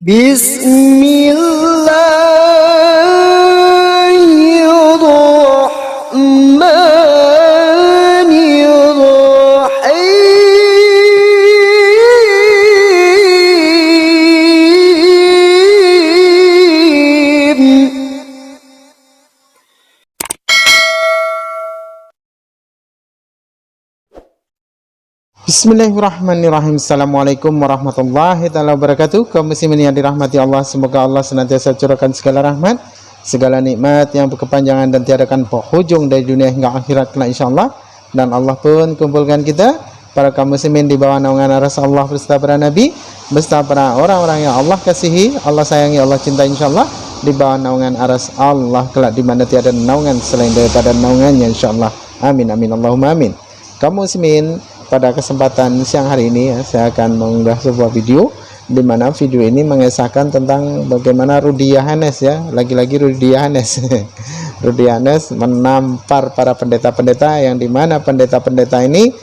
Bismillahirrahmanirrahim. Bismillahirrahmanirrahim. Assalamualaikum warahmatullahi taala wabarakatuh. Kaum muslimin yang dirahmati Allah, semoga Allah senantiasa curahkan segala rahmat, segala nikmat yang berkepanjangan dan tiadakan penghujung dari dunia hingga akhirat kelak insyaallah. Dan Allah pun kumpulkan kita para kaum muslimin di bawah naungan aras Allah beserta para nabi, beserta para orang-orang yang Allah kasihi, Allah sayangi, Allah cintai insyaallah, di bawah naungan aras Allah kelak di mana tiada naungan selain daripada naungannya insyaallah. Amin amin Allahumma amin. Kaum muslimin, pada kesempatan siang hari ini saya akan mengunggah sebuah video di mana video ini mengisahkan tentang bagaimana Rudy Yohanes, lagi-lagi Rudy Yohanes Rudy Yohanes menampar para pendeta-pendeta, yang dimana pendeta-pendeta ini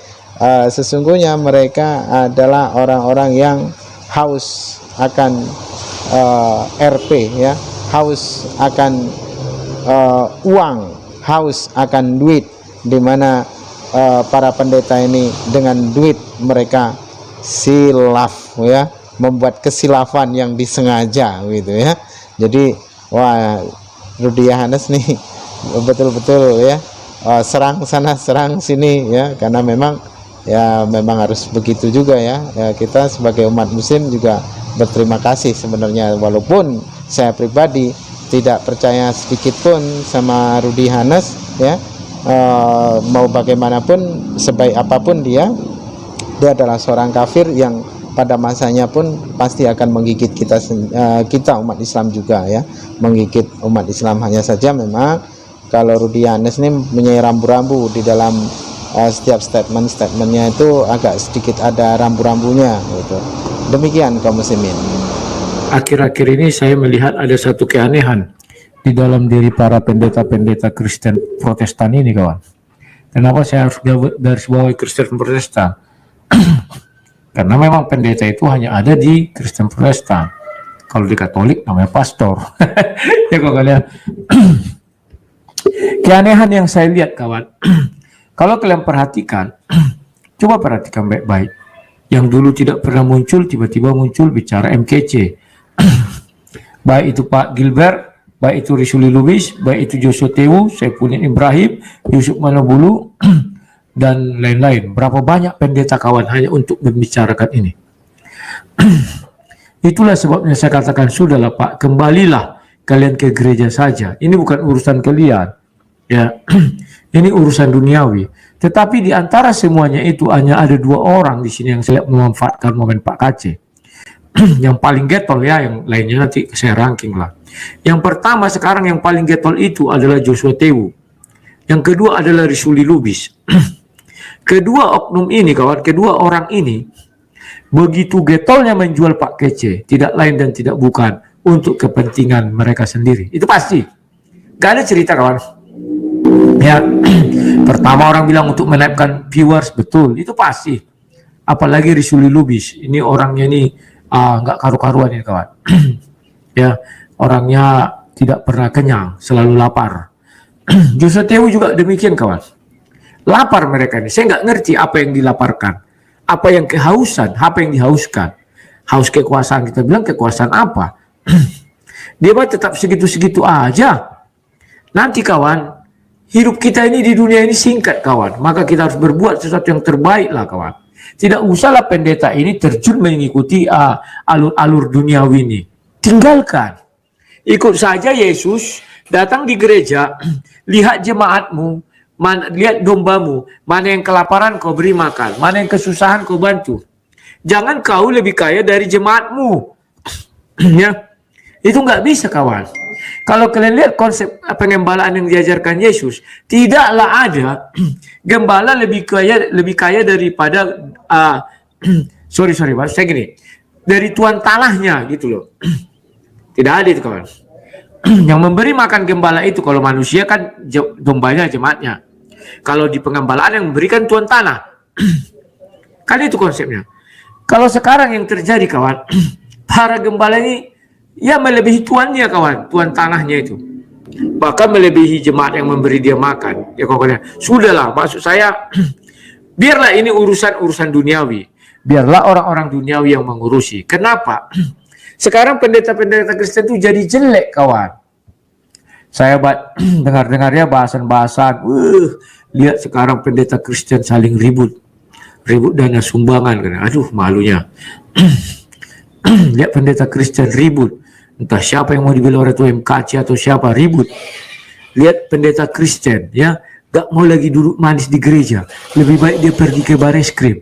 sesungguhnya mereka adalah orang-orang yang haus akan RP, haus akan uang, haus akan duit, dimana para pendeta ini dengan duit mereka silaf, membuat kesilafan yang disengaja gitu ya. Jadi wah, Rudy Yohanes nih betul-betul serang sana serang sini karena memang harus begitu juga kita sebagai umat muslim juga berterima kasih sebenarnya, walaupun saya pribadi tidak percaya sedikit pun sama Rudy Yohanes mau bagaimanapun, sebaik apapun dia adalah seorang kafir yang pada masanya pun pasti akan menggigit kita umat Islam juga menggigit umat Islam. Hanya saja memang kalau Rudy Yohanes ini punya rambu-rambu di dalam setiap statementnya itu agak sedikit ada rambu-rambunya gitu. Demikian kaum muslimin. Akhir-akhir ini saya melihat ada satu keanehan di dalam diri para pendeta-pendeta Kristen Protestan ini, kawan. Kenapa saya harus garis bawahi Kristen Protestan? Karena memang pendeta itu hanya ada di Kristen Protestan. Kalau di Katolik namanya pastor. Ya kok kalian. Keanehan yang saya lihat, kawan. Kalau kalian perhatikan, coba perhatikan baik-baik. Yang dulu tidak pernah muncul, tiba-tiba muncul bicara MKC. Baik itu Pak Gilbert, baik itu Risuli Lubis, baik itu Joshua Tewu, Saifuddin Ibrahim, Yusuf Manobulu, dan lain-lain. Berapa banyak pendeta, kawan, hanya untuk membicarakan ini. Itulah sebabnya saya katakan, sudahlah Pak, kembalilah kalian ke gereja saja. Ini bukan urusan kalian, ini urusan duniawi. Tetapi di antara semuanya itu hanya ada dua orang di sini yang saya memanfaatkan momen Pak Kace. Yang paling getol yang lainnya nanti saya ranking lah. Yang pertama sekarang yang paling getol itu adalah Joshua Tewu. Yang kedua adalah Risuli Lubis. Kedua oknum ini, kawan, kedua orang ini begitu getolnya menjual Pak Kece, tidak lain dan tidak bukan untuk kepentingan mereka sendiri. Itu pasti. Gak ada cerita, kawan. Pertama orang bilang untuk menaikkan viewers, betul, itu pasti. Apalagi Risuli Lubis, ini orangnya ini nggak karu-karuan ini, kawan. Orangnya tidak pernah kenyang, selalu lapar. Joshua Tewu juga demikian, kawan. Lapar mereka ini. Saya nggak ngerti apa yang dilaparkan, apa yang kehausan, apa yang dihauskan. Haus kekuasaan, kita bilang kekuasaan apa? Dia mah tetap segitu-segitu aja. Nanti, kawan, hidup kita ini di dunia ini singkat, kawan. Maka kita harus berbuat sesuatu yang terbaik lah, kawan. Tidak usahlah pendeta ini terjun mengikuti alur-alur duniawi ini. Tinggalkan. Ikut saja Yesus, datang di gereja, lihat jemaatmu, lihat dombamu, mana yang kelaparan kau beri makan, mana yang kesusahan kau bantu. Jangan kau lebih kaya dari jemaatmu. Itu nggak bisa, kawan. Kalau kalian lihat konsep pengembalaan yang diajarkan Yesus, tidaklah ada gembala lebih kaya daripada sorry Pak, saya gini, dari tuan tanahnya gitu loh. Tidak ada itu, kawan. Yang memberi makan gembala itu kalau manusia kan dombanya, jemaatnya. Kalau di pengembalaan yang memberikan tuan tanah. Kan itu konsepnya. Kalau sekarang yang terjadi, kawan, Para gembala ini ya melebihi tuannya kawan, tuan tanahnya itu. Bahkan melebihi jemaat yang memberi dia makan. Ya kawan, sudahlah, maksud saya biarlah ini urusan duniawi. Biarlah orang-orang duniawi yang mengurusi. Kenapa? Sekarang pendeta-pendeta Kristen itu jadi jelek kawan. Saya dengar-dengarnya bahasan-bahasan. Lihat sekarang pendeta Kristen saling ribut dana sumbangan. Aduh, malunya. Lihat pendeta Kristen ribut. Entah siapa yang mau dibela oleh MKC atau siapa ribut. Lihat pendeta Kristen ya, gak mau lagi duduk manis di gereja. Lebih baik dia pergi ke bareskrim.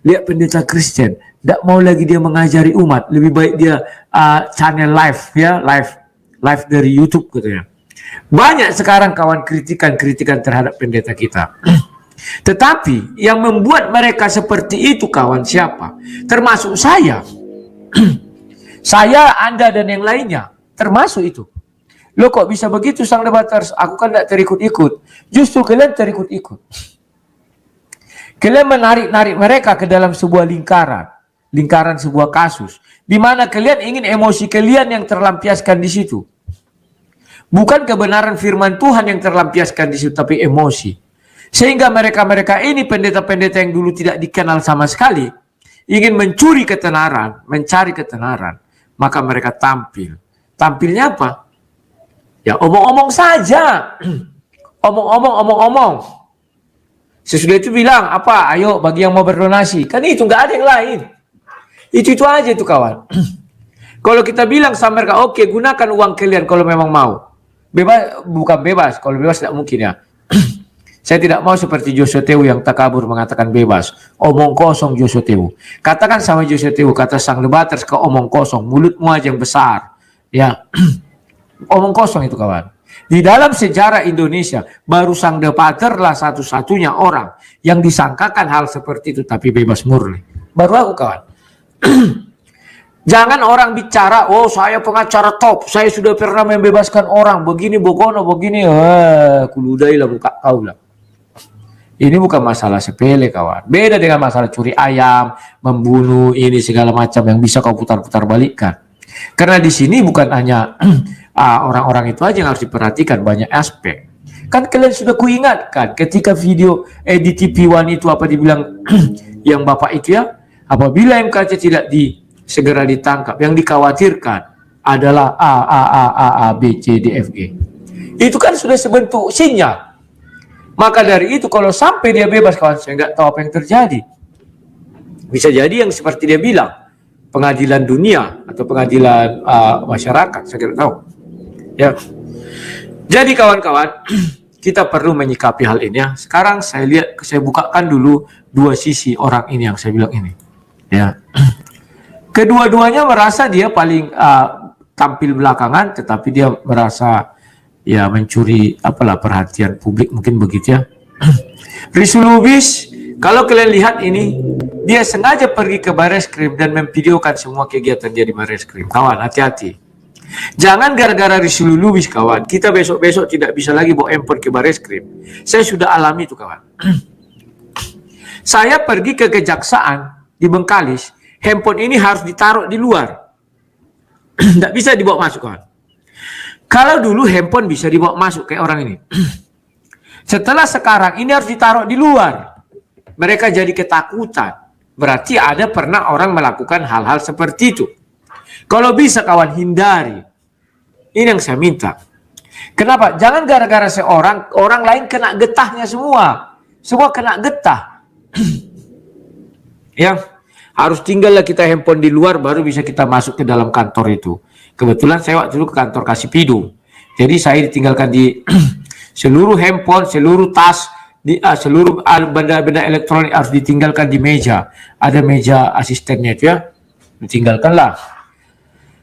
Lihat pendeta Kristen, gak mau lagi dia mengajari umat. Lebih baik dia channel live ya, live dari YouTube katanya. Banyak sekarang kawan kritikan terhadap pendeta kita. Tetapi yang membuat mereka seperti itu kawan siapa? Termasuk saya. Saya, Anda, dan yang lainnya. Termasuk itu. Loh kok bisa begitu sang debaters? Aku kan tidak terikut-ikut. Justru kalian terikut-ikut. Kalian menarik-narik mereka ke dalam sebuah lingkaran sebuah kasus. Di mana kalian ingin emosi kalian yang terlampiaskan di situ. Bukan kebenaran firman Tuhan yang terlampiaskan di situ, tapi emosi. Sehingga mereka-mereka ini pendeta-pendeta yang dulu tidak dikenal sama sekali, ingin mencari ketenaran, maka mereka tampil. Tampilnya apa? Ya omong-omong saja. Omong-omong. Sesudah itu bilang, apa? Ayo bagi yang mau berdonasi. Kan itu, nggak ada yang lain. Itu aja itu kawan. Kalau kita bilang sama mereka, oke, gunakan uang kalian kalau memang mau. Bebas, bukan bebas. Kalau bebas tidak mungkin ya. Saya tidak mau seperti Joshua Tewu yang takabur mengatakan bebas. Omong kosong Joshua Tewu. Katakan sama Joshua Tewu, kata sang debaters, ke omong kosong. Mulutmu aja yang besar. Ya, omong kosong itu kawan. Di dalam sejarah Indonesia, baru sang debater lah satu-satunya orang yang disangkakan hal seperti itu, tapi bebas murni. Baru aku kawan. Jangan orang bicara, oh saya pengacara top, saya sudah pernah membebaskan orang, begini, bogono, begini. Kuludai lah buka kau lah. Ini bukan masalah sepele kawan. Beda dengan masalah curi ayam, membunuh, ini segala macam yang bisa kau putar-putar balikkan. Karena di sini bukan hanya orang-orang itu aja yang harus diperhatikan, banyak aspek. Kan kalian sudah kuingatkan ketika video edit TV One itu apa dibilang yang bapak itu ya, apabila MKC tidak segera ditangkap, yang dikhawatirkan adalah A, B, C, D, F, G. Itu kan sudah sebentuk sinyal. Maka dari itu kalau sampai dia bebas kawan, saya nggak tahu apa yang terjadi. Bisa jadi yang seperti dia bilang, pengadilan dunia atau pengadilan masyarakat, saya tidak tahu. Ya. Jadi kawan-kawan, kita perlu menyikapi hal ini ya. Sekarang saya bukakan dulu dua sisi orang ini yang saya bilang ini. Ya. Kedua-duanya merasa dia paling tampil belakangan, tetapi dia merasa ya mencuri perhatian publik, mungkin begitu ya. Rizul Lubis, kalau kalian lihat ini, dia sengaja pergi ke bareskrim dan memvideokan semua kegiatan dia di bareskrim. Kawan, hati-hati. Jangan gara-gara Rizul Lubis kawan, kita besok-besok tidak bisa lagi bawa handphone ke bareskrim. Saya sudah alami itu kawan. Saya pergi ke kejaksaan di Bengkalis, handphone ini harus ditaruh di luar. Tidak bisa dibawa masuk kawan. Kalau dulu handphone bisa dibawa masuk kayak orang ini. Setelah sekarang ini harus ditaruh di luar. Mereka jadi ketakutan. Berarti ada pernah orang melakukan hal-hal seperti itu. Kalau bisa kawan hindari. Ini yang saya minta. Kenapa? Jangan gara-gara orang lain kena getahnya semua. Semua kena getah. Ya, harus tinggallah kita handphone di luar baru bisa kita masuk ke dalam kantor itu. Kebetulan saya waktu itu ke kantor Kasipidu. Jadi saya ditinggalkan di seluruh handphone, seluruh tas, seluruh benda-benda elektronik harus ditinggalkan di meja. Ada meja asistennya itu ya. Ditinggalkanlah.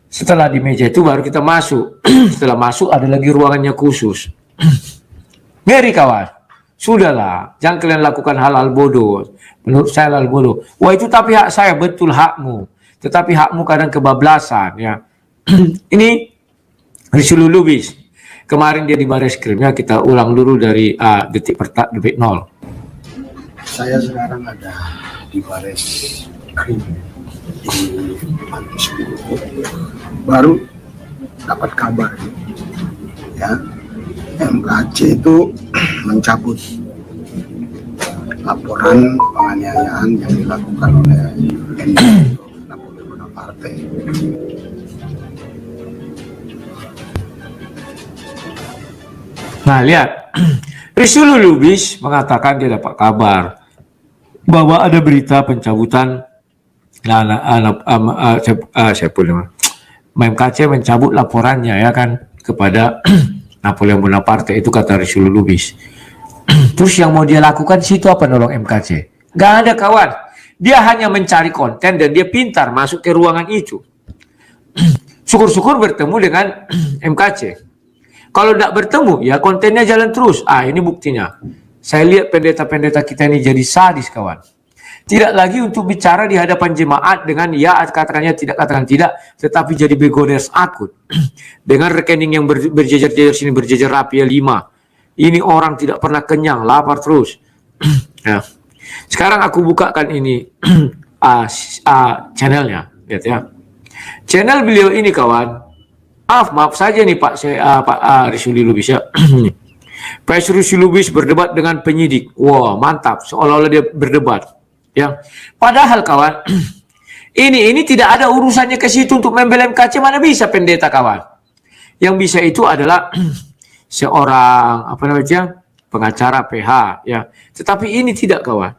Setelah di meja itu baru kita masuk. Setelah masuk ada lagi ruangannya khusus. Ngeri kawan. Sudahlah, jangan kalian lakukan hal-hal bodoh. Menurut saya hal bodoh. Wah itu tapi hak saya, betul hakmu. Tetapi hakmu kadang kebablasan ya. Ini Rizul Lubis. Kemarin dia di bareskrim ya, kita ulang dulu dari detik 0. Saya sekarang ada di bareskrim di Facebook, baru dapat kabar ya MKC itu mencabut laporan penganiayaan yang dilakukan oleh Napoleon Bonaparte. Nah, lihat. Risulu Lubis mengatakan dia dapat kabar bahwa ada berita pencabutan MKC mencabut laporannya ya kan kepada Napoleon Bonaparte, itu kata Risulu Lubis. Terus yang mau dia lakukan situ apa, nolong MKC? Gak ada kawan. Dia hanya mencari konten dan dia pintar masuk ke ruangan itu. Syukur-syukur bertemu dengan MKC. Kalau tidak bertemu, ya kontennya jalan terus. Ini buktinya. Saya lihat pendeta-pendeta kita ini jadi sadis, kawan. Tidak lagi untuk bicara di hadapan jemaat dengan ya katakannya tidak, katakan tidak, tetapi jadi begoders akut. Dengan rekening yang berjejer-jejer sini, berjejer rapi 5. Ini orang tidak pernah kenyang, lapar terus. Ya. Sekarang aku bukakan ini channelnya, lihat ya. Channel beliau ini, kawan. Maaf saja nih Pak Risuli Lubis ya. Pak Risuli Lubis berdebat dengan penyidik. Wah, mantap. Seolah-olah dia berdebat. Ya. Padahal kawan, ini tidak ada urusannya ke situ untuk membela MKC, mana bisa pendeta, kawan. Yang bisa itu adalah seorang pengacara PH ya. Tetapi ini tidak, kawan.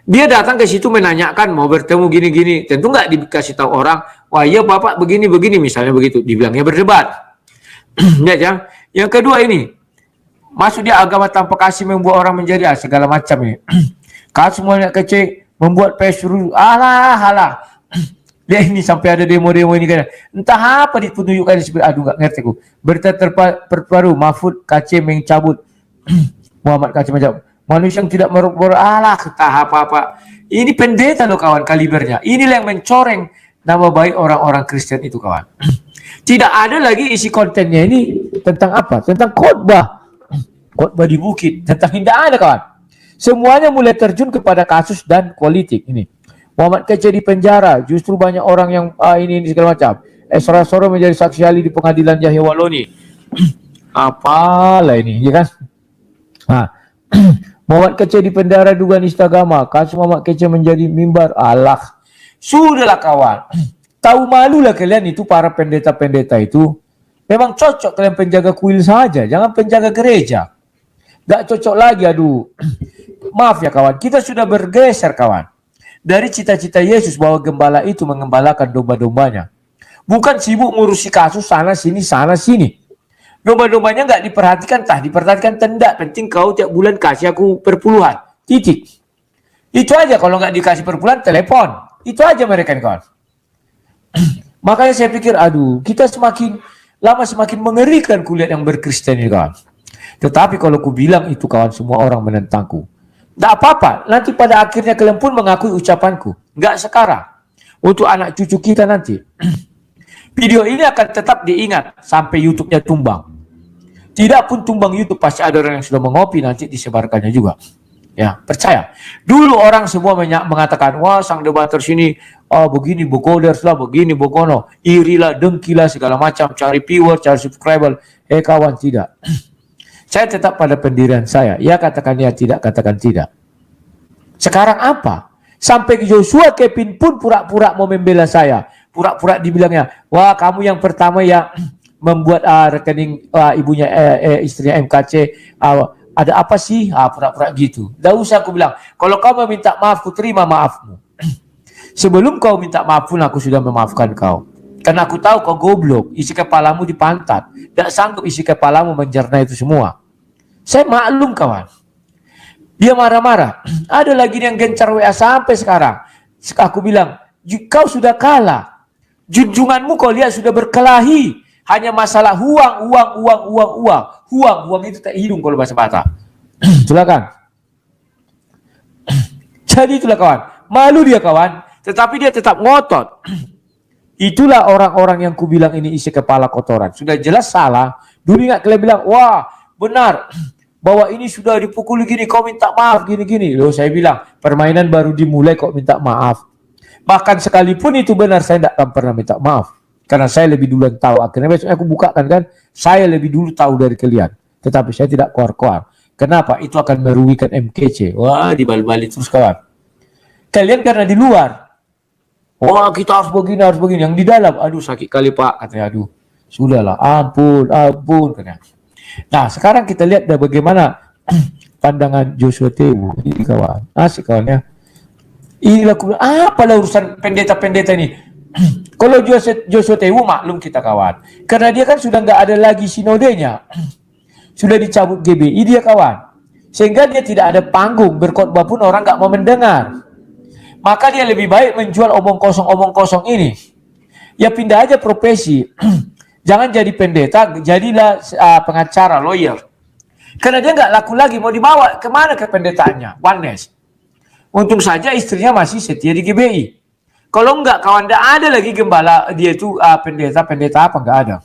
Dia datang ke situ menanyakan mau bertemu gini-gini. Tentu nggak dikasih tahu orang, wah iya Bapak begini-begini, misalnya begitu. Dibilangnya berdebat. Ya, ya. Yang kedua ini, masuk dia agama tanpa kasih membuat orang menjadi segala macam ini. Kalau semuanya kecil membuat pesuru, alah. Dia ini sampai ada demo-demo ini kan. Entah apa ditunjukkan seperti, aduh nggak ngerti aku. Berita terbaru, Mahfud KC mencabut Muhammad KC mencabut. Manusia yang tidak alah, entah apa-apa. Ini pendeta loh, kawan, kalibernya. Inilah yang mencoreng nama baik orang-orang Kristen itu, kawan. Tidak ada lagi isi kontennya ini tentang apa? Tentang khotbah. Khotbah di bukit. Tentang tidak ada, kawan. Semuanya mulai terjun kepada kasus dan politik ini. Muhammad KC di penjara. Justru banyak orang yang ini segala macam. Esra Soro menjadi saksi ahli di pengadilan Yahya Waloni. Apalah ini, ya kan? Muhammad KC di penjara dugaan nista agama. Kasus Muhammad KC menjadi mimbar. Alah. Sudahlah, kawan. Tahu malulah kalian itu, para pendeta-pendeta itu. Memang cocok kalian penjaga kuil saja. Jangan penjaga gereja. Gak cocok lagi, aduh. Maaf ya, kawan. Kita sudah bergeser, kawan. Dari cita-cita Yesus bahwa gembala itu mengembalakan domba-dombanya. Bukan sibuk ngurusi kasus sana sini. Domba-dombanya nggak diperhatikan, diperhatikan tendak. Penting kau tiap bulan kasih aku perpuluhan. Titik. Itu aja. Kalau nggak dikasih perpuluhan, telepon. Itu aja mereka, kawan. Makanya saya pikir, aduh, kita semakin lama semakin mengerikan kulihat yang berkristen ini, kawan. Tetapi kalau ku bilang itu, kawan, semua orang menentangku. Nggak apa-apa. Nanti pada akhirnya kalian pun mengakui ucapanku. Nggak sekarang. Untuk anak cucu kita nanti. Video ini akan tetap diingat sampai YouTube-nya tumbang. Tidak pun tumbang YouTube, pasti ada orang yang sudah mengopi, nanti disebarkannya juga. Ya, percaya. Dulu orang semua mengatakan, wah sang debater sini, begini, begoders lah, begini, begono, irilah, dengkilah, segala macam, cari viewer, cari subscriber. Kawan, tidak. Saya tetap pada pendirian saya. Ya katakan ya, tidak katakan tidak. Sekarang apa? Sampai Joshua Kevin pun pura-pura mau membela saya. Pura-pura dibilangnya, wah kamu yang pertama yang membuat rekening ibunya istrinya MKC, ada apa sih? Pura-pura gitu. Tidak usah aku bilang, kalau kau meminta maaf, ku terima maafmu. Sebelum kau minta maaf pun aku sudah memaafkan kau. Karena aku tahu kau goblok, isi kepalamu di pantat. Tidak sanggup isi kepalamu mencerna itu semua. Saya maklum, kawan. Dia marah-marah. Ada lagi yang gencar WA sampai sekarang. Aku bilang, kau sudah kalah. Junjunganmu kau lihat sudah berkelahi. Hanya masalah uang. Uang itu tak hidung kalau bahasa Batak. Silakan. Jadi itulah, kawan. Malu dia, kawan. Tetapi dia tetap ngotot. Itulah orang-orang yang kubilang ini isi kepala kotoran. Sudah jelas salah. Dulu ingat kalian bilang, wah benar. Bahwa ini sudah dipukuli gini, kau minta maaf gini-gini. Loh, saya bilang, permainan baru dimulai kok minta maaf. Bahkan sekalipun itu benar, saya tidak akan pernah minta maaf. Karena saya lebih duluan tahu. Akhirnya besok aku bukakan kan, saya lebih dulu tahu dari kalian. Tetapi saya tidak keluar-keluar. Kenapa? Itu akan merugikan MKC. Wah, dibalik-balik terus kawan. Kalian karena di luar, wah kita harus begini. Yang di dalam, aduh sakit kali Pak. Katanya, aduh, sudahlah, ampun. Katanya. Nah, sekarang kita lihat bagaimana pandangan Joshua Tewu. Ini kawan, asik kawannya. Inilah apalah urusan pendeta-pendeta ini. Kalau Joshua Tewu maklum kita kawan. Karena dia kan sudah nggak ada lagi sinodenya. Sudah dicabut GBI dia kawan. Sehingga dia tidak ada panggung. Berkhotbah pun orang nggak mau mendengar. Maka dia lebih baik menjual omong kosong ini. Ya pindah aja profesi. Jangan jadi pendeta, jadilah pengacara, lawyer. Karena dia nggak laku lagi. Mau dibawa kemana ke pendetaannya? Oneness. Untung saja istrinya masih setia di GBI. Kalau enggak, kawan, tidak ada lagi gembala dia itu pendeta apa, enggak ada.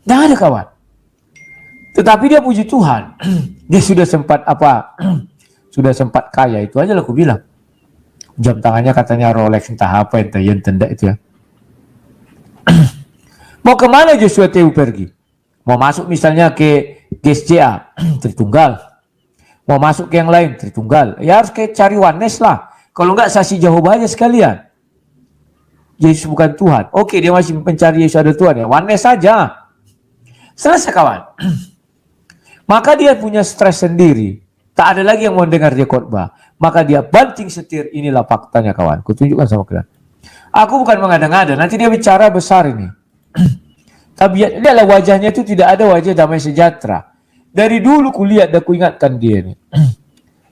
Tidak ada kawan. Tetapi dia puji Tuhan, dia sudah sempat sudah sempat kaya, itu aja lah aku bilang. Jam tangannya katanya Rolex, entah apa, entah itu ya. Mau kemana Joshua Tewu pergi? Mau masuk misalnya ke GSJA, Tritunggal. Mau masuk ke yang lain, Tritunggal. Ya harus kayak cari oneness lah. Kalau enggak, saksi Jehovah aja sekalian. Yesus bukan Tuhan. Oke, dia masih mencari Yesus ada Tuhan ya. Oneness saja. Selesai kawan. Maka dia punya stres sendiri. Tak ada lagi yang mau dengar dia khotbah. Maka dia banting setir. Inilah faktanya kawan. Kutunjukkan sama kalian. Aku bukan mengada-ngada. Nanti dia bicara besar ini. Tapi lihatlah wajahnya itu tidak ada wajah damai sejahtera. Dari dulu kulihat dan kuingatkan dia nih.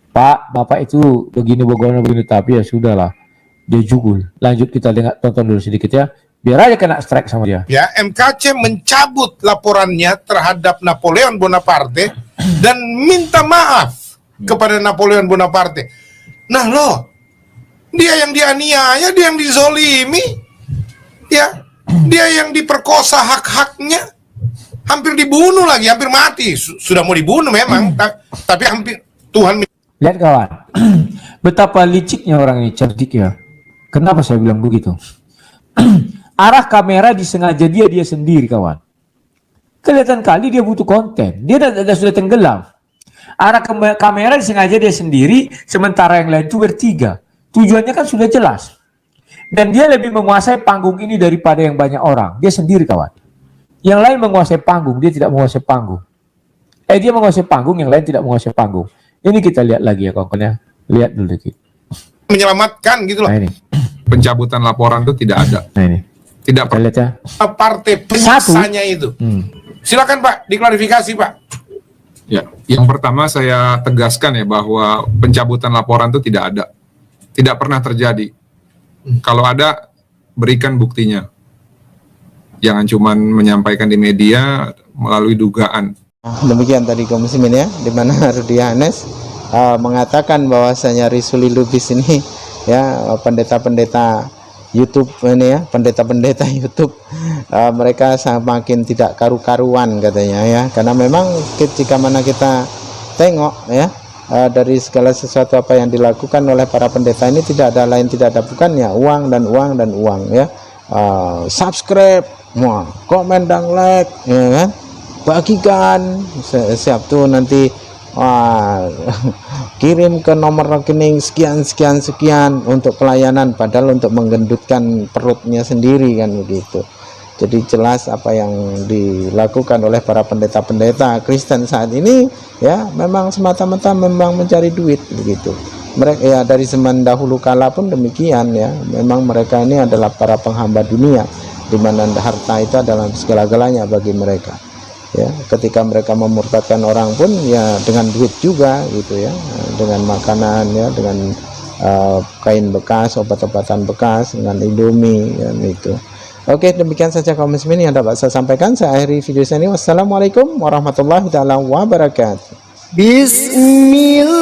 Pak, Bapak itu begini. Tapi ya sudahlah. Dia jugul. Lanjut kita dengar, tonton dulu sedikit ya. Biar aja kena strike sama dia. Ya, MKC mencabut laporannya terhadap Napoleon Bonaparte dan minta maaf kepada Napoleon Bonaparte. Nah loh, dia yang dianiaya, dia yang dizolimi, ya, dia yang diperkosa hak-haknya, hampir dibunuh lagi, hampir mati. Sudah mau dibunuh memang, tapi hampir Tuhan. Lihat kawan, betapa liciknya orang ini, cerdik ya. Kenapa saya bilang begitu? Arah kamera disengaja dia sendiri kawan. Kelihatan kali dia butuh konten. Dia sudah tenggelam. Arah kamera disengaja dia sendiri, sementara yang lain itu bertiga. Tujuannya kan sudah jelas. Dan dia lebih menguasai panggung ini daripada yang banyak orang. Dia sendiri kawan. Yang lain menguasai panggung, dia tidak menguasai panggung. Dia menguasai panggung, yang lain tidak menguasai panggung. Ini kita lihat lagi ya kawan-kawan. Lihat dulu dikit. Menyelamatkan gitu loh. Nah ini. Pencabutan laporan itu tidak ada. Nah ini. Tidak Kita lihat ya. Partai penyiksanya itu. Silakan Pak, diklarifikasi Pak. Ya, yang pertama saya tegaskan ya bahwa pencabutan laporan itu tidak ada. Tidak pernah terjadi. Kalau ada, berikan buktinya. Jangan cuma menyampaikan di media melalui dugaan. Demikian tadi Komisi ya, di mana Rudi Hanes mengatakan bahwasanya Risuli Lubis ini ya pendeta-pendeta YouTube ini ya, pendeta-pendeta YouTube mereka semakin tidak karu-karuan katanya ya, karena memang jika mana kita tengok ya dari segala sesuatu apa yang dilakukan oleh para pendeta ini tidak ada lain tidak ada bukannya uang dan uang ya. Subscribe, komen dan like ya kan, bagikan siap tuh nanti kirim ke nomor rekening sekian untuk pelayanan, padahal untuk menggendutkan perutnya sendiri kan begitu. Jadi jelas apa yang dilakukan oleh para pendeta-pendeta Kristen saat ini ya memang semata-mata memang mencari duit begitu. Mereka ya dari zaman dahulu kala pun demikian ya, memang mereka ini adalah para penghamba dunia, di mana harta itu adalah segala-galanya bagi mereka. Ya, ketika mereka memurtadkan orang pun ya dengan duit juga gitu ya, dengan makanan ya, dengan kain bekas, obat-obatan bekas, dengan Indomie ya, itu. Oke, demikian saja kaum muslimin yang dapat saya sampaikan. Saya akhiri video saya ini. Wassalamualaikum warahmatullahi taala wabarakatuh. Bismillah.